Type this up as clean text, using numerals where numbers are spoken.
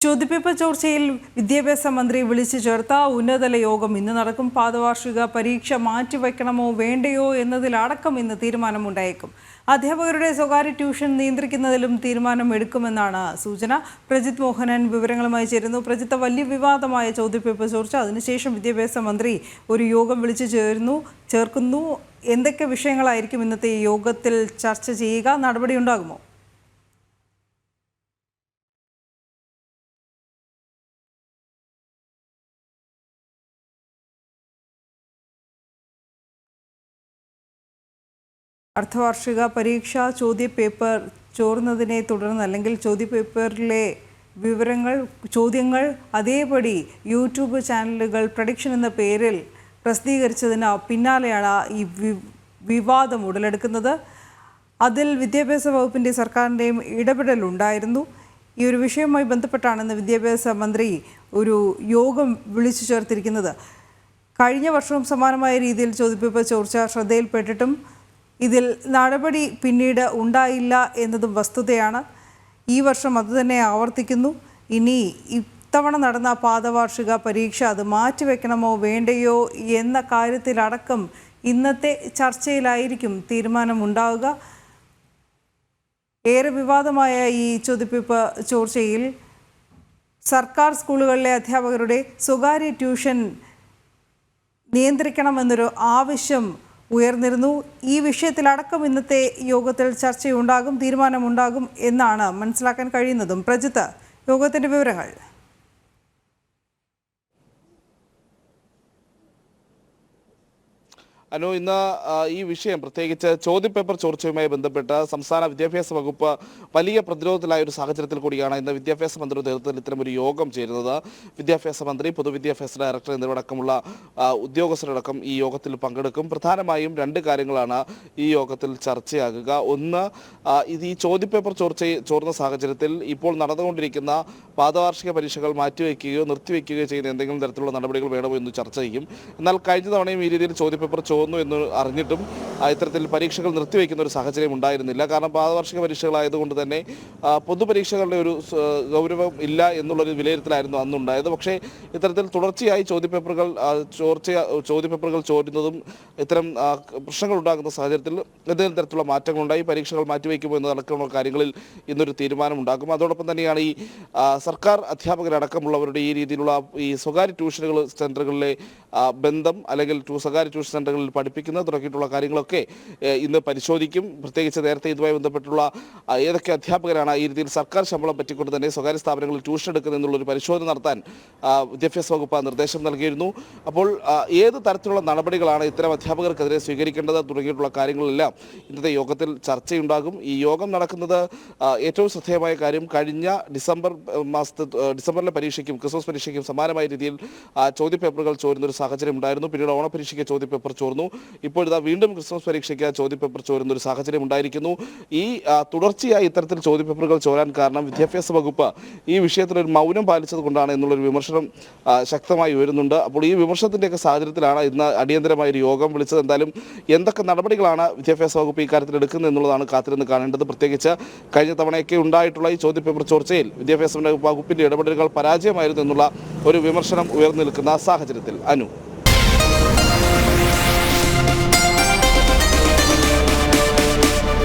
ചോദ്യപേപ്പർ ചോർച്ചയിൽ വിദ്യാഭ്യാസ മന്ത്രി വിളിച്ചു ചേർത്ത ഉന്നതതല യോഗം ഇന്ന് നടക്കും. പാദവാർഷിക പരീക്ഷ മാറ്റിവെക്കണമോ വേണ്ടയോ എന്നതിലടക്കം ഇന്ന് തീരുമാനമുണ്ടായേക്കും. അധ്യാപകരുടെ സ്വകാര്യ ട്യൂഷൻ നിയന്ത്രിക്കുന്നതിലും തീരുമാനം എടുക്കുമെന്നാണ് സൂചന. പ്രജിത് മോഹനൻ വിവരങ്ങളുമായി ചേരുന്നു. പ്രജിത്ത്, വലിയ വിവാദമായ ചോദ്യപേപ്പർ ചോർച്ച, അതിനുശേഷം വിദ്യാഭ്യാസ മന്ത്രി ഒരു യോഗം വിളിച്ചു ചേർക്കുന്നു. എന്തൊക്കെ വിഷയങ്ങളായിരിക്കും ഇന്നത്തെ യോഗത്തിൽ ചർച്ച ചെയ്യുക? നടപടി ഉണ്ടാകുമോ? അർദ്ധവാർഷിക പരീക്ഷ ചോദ്യപേപ്പർ ചോർന്നതിനെ തുടർന്ന് അല്ലെങ്കിൽ ചോദ്യപേപ്പറിലെ ചോദ്യങ്ങൾ അതേപടി യൂട്യൂബ് ചാനലുകൾ പ്രഡിക്ഷൻ എന്ന പേരിൽ പ്രസിദ്ധീകരിച്ചതിന് പിന്നാലെയാണ് ഈ വിവാദം ഉടലെടുക്കുന്നത്. അതിൽ വിദ്യാഭ്യാസ വകുപ്പിൻ്റെ സർക്കാരിൻ്റെയും ഇടപെടലുണ്ടായിരുന്നു. ഈ ഒരു വിഷയവുമായി ബന്ധപ്പെട്ടാണ് ഇന്ന് വിദ്യാഭ്യാസ മന്ത്രി ഒരു യോഗം വിളിച്ചു ചേർത്തിരിക്കുന്നത്. കഴിഞ്ഞ വർഷവും സമാനമായ രീതിയിൽ ചോദ്യപേപ്പർ ചോർച്ച ശ്രദ്ധയിൽപ്പെട്ടിട്ടും ഇതിൽ നടപടി പിന്നീട് ഉണ്ടായില്ല എന്നതും വസ്തുതയാണ്. ഈ വർഷം അതുതന്നെ ആവർത്തിക്കുന്നു. ഇനി ഇത്തവണ നടന്ന പാദവാർഷിക പരീക്ഷ അത് മാറ്റിവെക്കണമോ വേണ്ടയോ എന്ന കാര്യത്തിലടക്കം ഇന്നത്തെ ചർച്ചയിലായിരിക്കും തീരുമാനമുണ്ടാവുക. ഏറെ വിവാദമായ ഈ ചോദ്യപേപ്പർ ചോർച്ചയിൽ സർക്കാർ സ്കൂളുകളിലെ അധ്യാപകരുടെ സ്വകാര്യ ട്യൂഷൻ നിയന്ത്രിക്കണമെന്നൊരു ആവശ്യം ഉയർന്നിരുന്നു. ഈ വിഷയത്തിലടക്കം ഇന്നത്തെ യോഗത്തിൽ ചർച്ചയുണ്ടാകും, തീരുമാനമുണ്ടാകും എന്നാണ് മനസ്സിലാക്കാൻ കഴിയുന്നതും. പ്രജിത്ത്, യോഗത്തിൻ്റെ വിവരങ്ങൾ. അനു, ഇന്ന് ഈ വിഷയം പ്രത്യേകിച്ച് ചോദ്യപേപ്പർ ചോർച്ചയുമായി ബന്ധപ്പെട്ട് സംസ്ഥാന വിദ്യാഭ്യാസ വകുപ്പ് വലിയ പ്രതിരോധത്തിലായ ഒരു സാഹചര്യത്തിൽ കൂടിയാണ് ഇന്ന് വിദ്യാഭ്യാസ മന്ത്രിയുടെ നേതൃത്വത്തിൽ ഇത്തരമൊരു യോഗം ചേരുന്നത്. വിദ്യാഭ്യാസ മന്ത്രി, പൊതുവിദ്യാഭ്യാസ ഡയറക്ടർ എന്നിവരടക്കമുള്ള ഉദ്യോഗസ്ഥരടക്കം ഈ യോഗത്തിൽ പങ്കെടുക്കും. പ്രധാനമായും രണ്ട് കാര്യങ്ങളാണ് ഈ യോഗത്തിൽ ചർച്ചയാകുക. ഒന്ന്, ഈ ചോദ്യപേപ്പർ ചോർന്ന സാഹചര്യത്തിൽ ഇപ്പോൾ നടന്നുകൊണ്ടിരിക്കുന്ന പാദവാർഷിക പരീക്ഷകൾ മാറ്റിവെക്കുകയോ നിർത്തിവെക്കുകയോ ചെയ്യുന്ന എന്തെങ്കിലും തരത്തിലുള്ള നടപടികൾ വേണമോ എന്ന് ചർച്ച ചെയ്യും. എന്നാൽ കഴിഞ്ഞ തവണയും ഈ രീതിയിൽ ചോദ്യപേപ്പർ ചോർന്നു എന്ന് അറിഞ്ഞിട്ടും ഇത്തരത്തിൽ പരീക്ഷകൾ നിർത്തിവെക്കുന്ന ഒരു സാഹചര്യം ഉണ്ടായിരുന്നില്ല. കാരണം പാദവാർഷിക പരീക്ഷകളായതുകൊണ്ട് തന്നെ പൊതുപരീക്ഷകളുടെ ഒരു ഗൗരവം ഇല്ല എന്നുള്ളൊരു വിലയിരുത്തലായിരുന്നു അന്നുണ്ടായത്. പക്ഷേ ഇത്തരത്തിൽ തുടർച്ചയായി ചോദ്യപേപ്പറുകൾ ചോരുന്നതും ഇത്തരം പ്രശ്നങ്ങൾ ഉണ്ടാകുന്ന സാഹചര്യത്തിൽ എന്തെങ്കിലും തരത്തിലുള്ള മാറ്റങ്ങളുണ്ടായി. പരീക്ഷകൾ മാറ്റിവെക്കുമോ എന്നതടക്കമുള്ള കാര്യങ്ങളിൽ ഇന്നൊരു തീരുമാനമുണ്ടാകും. അതോടൊപ്പം തന്നെയാണ് ഈ സർക്കാർ അധ്യാപകരടക്കമുള്ളവരുടെ ഈ രീതിയിലുള്ള ഈ സ്വകാര്യ ട്യൂഷനുകൾ സെൻ്ററുകളിലെ ബന്ധം അല്ലെങ്കിൽ സ്വകാര്യ ട്യൂഷൻ സെൻ്ററുകളിൽ പഠിപ്പിക്കുന്നത് തുടങ്ങിയിട്ടുള്ള കാര്യങ്ങളൊക്കെ ഇന്ന് പരിശോധിക്കും. പ്രത്യേകിച്ച് നേരത്തെ ഇതുമായി ബന്ധപ്പെട്ടുള്ള ഏതൊക്കെ അധ്യാപകരാണ് ഈ രീതിയിൽ സർക്കാർ ശമ്പളം പറ്റിക്കൊണ്ട് തന്നെ സ്വകാര്യ സ്ഥാപനങ്ങളിൽ ട്യൂഷൻ എടുക്കുന്നത് എന്നുള്ളൊരു പരിശോധന നടത്താൻ വിദ്യാഭ്യാസ വകുപ്പ് നിർദ്ദേശം നൽകിയിരുന്നു. അപ്പോൾ ഏത് തരത്തിലുള്ള നടപടികളാണ് ഇത്തരം അധ്യാപകർക്കെതിരെ സ്വീകരിക്കേണ്ടത് തുടങ്ങിയിട്ടുള്ള കാര്യങ്ങളെല്ലാം ഇന്നത്തെ യോഗത്തിൽ ചർച്ചയുണ്ടാകും. ഈ യോഗം നടക്കുന്നത് ഏറ്റവും ശ്രദ്ധേയമായ കാര്യം, കഴിഞ്ഞ ഡിസംബറിലെ പരീക്ഷയ്ക്കും ക്രിസ്മസ് പരീക്ഷയ്ക്കും സമാനമായ രീതിയിൽ ചോദ്യപേപ്പറുകൾ ചോരുന്നൊരു സാഹചര്യം ഉണ്ടായിരുന്നു. പിന്നീട് ഓണപരീക്ഷയ്ക്ക് ചോദ്യപേപ്പർ ചോർന്നു. ഇപ്പോൾ ഇതാ വീണ്ടും ക്രിസ്മസ് പരീക്ഷയ്ക്ക് ചോദ്യപേപ്പർ ചോരുന്നൊരു സാഹചര്യം ഉണ്ടായിരിക്കുന്നു. ഈ തുടർച്ചയായി ഇത്തരത്തിൽ ചോദ്യപേപ്പറുകൾ ചോരാൻ കാരണം വിദ്യാഭ്യാസ വകുപ്പ് ഈ വിഷയത്തിലൊരു മൗനം പാലിച്ചത് കൊണ്ടാണ് എന്നുള്ളൊരു വിമർശനം ശക്തമായി ഉയരുന്നുണ്ട്. അപ്പോൾ ഈ വിമർശനത്തിൻ്റെയൊക്കെ സാഹചര്യത്തിലാണ് ഇന്ന് അടിയന്തരമായ ഒരു യോഗം വിളിച്ചത്. എന്തായാലും എന്തൊക്കെ നടപടികളാണ് വിദ്യാഭ്യാസ വകുപ്പ് ഈ കാര്യത്തിൽ എടുക്കുന്നത് എന്നുള്ളതാണ് കാത്തിരുന്ന് കാണേണ്ടത്. പ്രത്യേകിച്ച് കഴിഞ്ഞ തവണയൊക്കെ ഉണ്ടായിട്ടുള്ള ഈ ചോദ്യപേപ്പർ ചോർച്ചയിൽ വിദ്യാഭ്യാസ വകുപ്പിൻ്റെ ഇടപെടലുകൾ പരാജയമായിരുന്നു എന്നുള്ള ഒരു വിമർശനം ഉയർന്നു നിൽക്കുന്ന സാഹചര്യത്തിൽ. അനു.